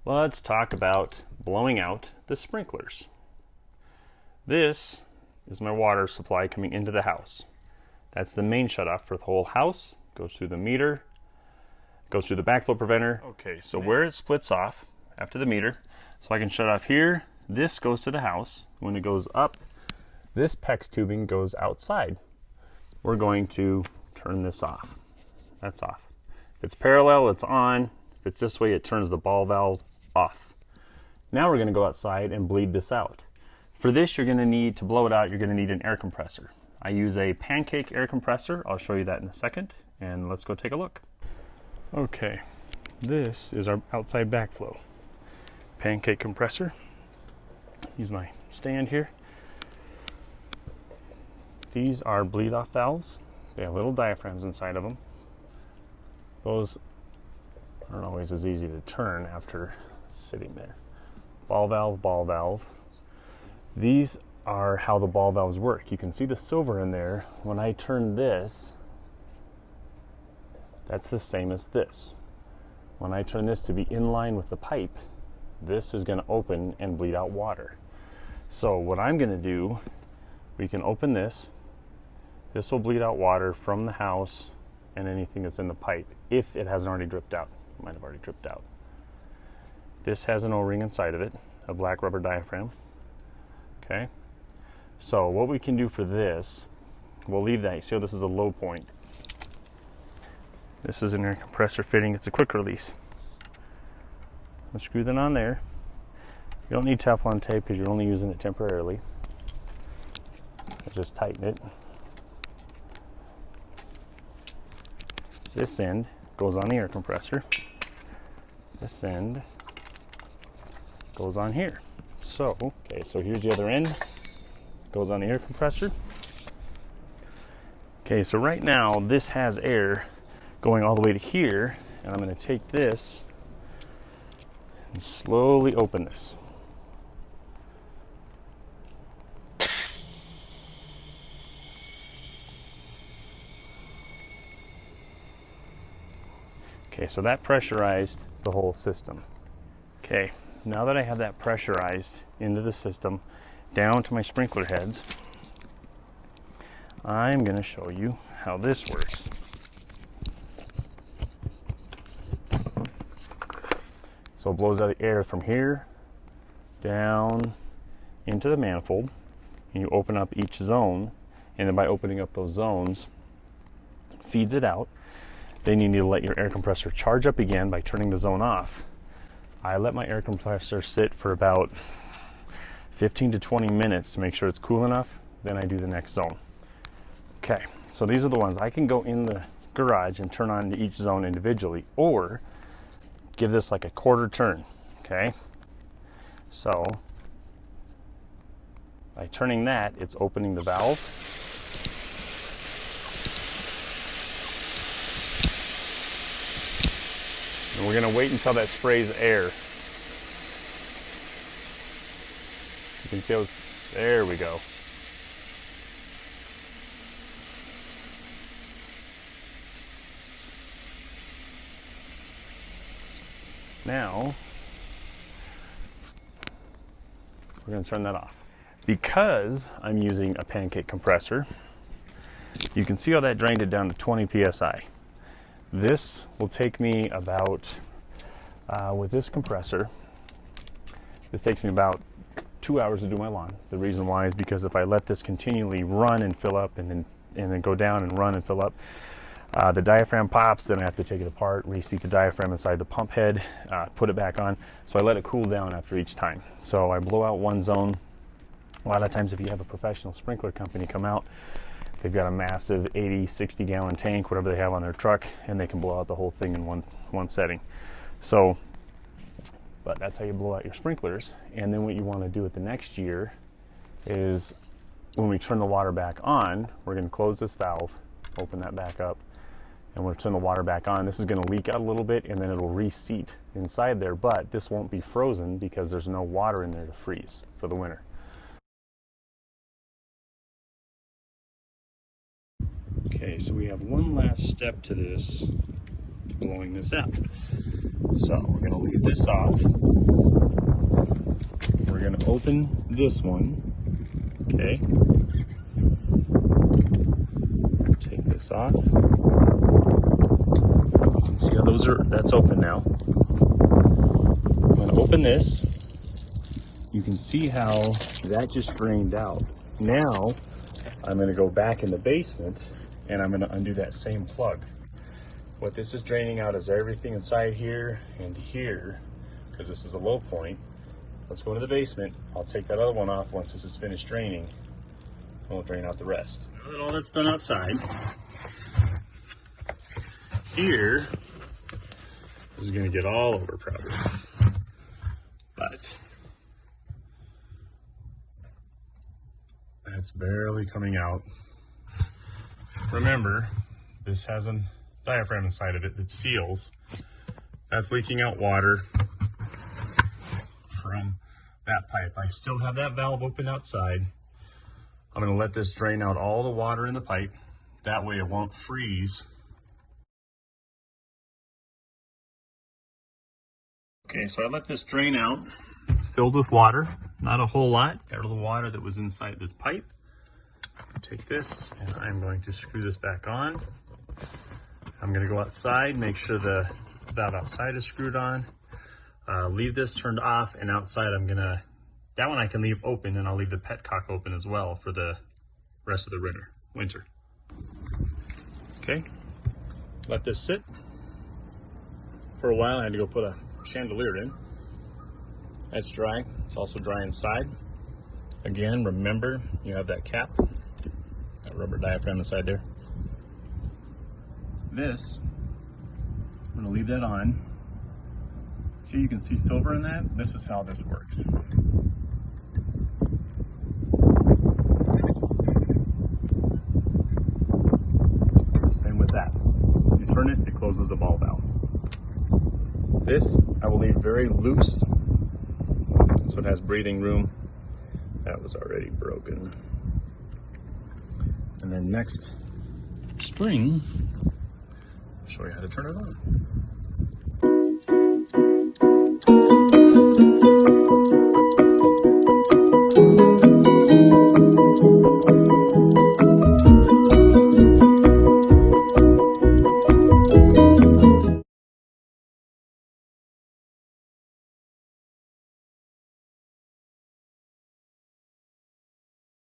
Let's talk about blowing out the sprinklers. This is my water supply coming into the house. That's the main shutoff for the whole house. Goes through the meter, goes through the backflow preventer. Okay, so where it splits off after the meter, so I can shut off here. This goes to the house. When it goes up, this PEX tubing goes outside. We're going to turn this off. That's off. If it's parallel, it's on. If it's this way, it turns the ball valve off. Now we're going to go outside and bleed this out. For this, you're going to need, to blow it out, you're going to need an air compressor. I use a pancake air compressor. I'll show you that in a second, and let's go take a look. Okay, this is our outside backflow pancake compressor. Use my stand here. These are bleed off valves. They have little diaphragms inside of them. Those aren't always as easy to turn after sitting there. Ball valve, ball valve. These are how the ball valves work. You can see the silver in there. When I turn this, that's the same as this. When I turn this to be in line with the pipe, this is going to open and bleed out water. So what I'm going to do, we can open this. This will bleed out water from the house and anything that's in the pipe, if it hasn't already dripped out. It might have already dripped out. This has an O-ring inside of it, a black rubber diaphragm. Okay, so what we can do for this, we'll leave that. See how this is a low point. This is an air compressor fitting. It's a quick release. I'll screw that on there. You don't need Teflon tape because you're only using it temporarily. I'll just tighten it. This end goes on the air compressor. This end goes on here. So, okay, so here's the other end. Goes on the air compressor. Okay, so right now this has air going all the way to here, and I'm going to take this and slowly open this. Okay, so that pressurized the whole system. Okay, now that I have that pressurized into the system, down to my sprinkler heads, I'm going to show you how this works. So it blows out the air from here down into the manifold, and you open up each zone, and then by opening up those zones, feeds it out. Then you need to let your air compressor charge up again by turning the zone off. I let my air compressor sit for about 15 to 20 minutes to make sure it's cool enough. Then I do the next zone. Okay, so these are the ones. I can go in the garage and turn on to each zone individually, or give this like a quarter turn. Okay, so by turning that, it's opening the valve. And we're going to wait until that sprays air. You can see how it's, there we go. Now, we're going to turn that off. Because I'm using a pancake compressor, you can see how that drained it down to 20 psi. This will take me about, with this compressor, this takes me about 2 hours to do my lawn. The reason why is because if I let this continually run and fill up and then go down and run and fill up, the diaphragm pops, then I have to take it apart, reseat the diaphragm inside the pump head, put it back on. So I let it cool down after each time. So I blow out one zone. A lot of times if you have a professional sprinkler company come out, they've got a massive 80, 60 gallon tank, whatever they have on their truck, and they can blow out the whole thing in one setting. So, but that's how you blow out your sprinklers. And then what you want to do at the next year is when we turn the water back on, we're going to close this valve, open that back up, and we'll turn the water back on. This is going to leak out a little bit, and then it'll reseat inside there, but this won't be frozen because there's no water in there to freeze for the winter. Okay, so we have one last step to this to blowing this out. So we're going to leave this off. We're going to open this one. Okay. Take this off. You can see how that's open now. I'm going to open this. You can see how that just drained out. Now I'm going to go back in the basement and I'm going to undo that same plug. What this is draining out is everything inside here and here, because this is a low point. Let's go into the basement. I'll take that other one off once this is finished draining, and we'll drain out the rest. Now that all that's done outside, here, this is going to get all over probably, but that's barely coming out. Remember, this has a diaphragm inside of it that seals. That's leaking out water from that pipe. I still have that valve open outside. I'm going to let this drain out all the water in the pipe. That way it won't freeze. Okay, so I let this drain out. It's filled with water, not a whole lot. Got rid of the water that was inside this pipe. Take this and I'm going to screw this back on. I'm going to go outside, make sure the valve outside is screwed on. Leave this turned off, and outside that one I can leave open, and I'll leave the petcock open as well for the rest of the winter. Okay, let this sit for a while. I had to go put a chandelier in. That's dry. It's also dry inside. Again, remember, you have that cap, that rubber diaphragm inside there. This, I'm going to leave that on. So you can see silver in that. This is how this works. It's the same with that. You turn it, it closes the ball valve. This I will leave very loose so it has breathing room. That was already broken. And then next spring, show you how to turn it on.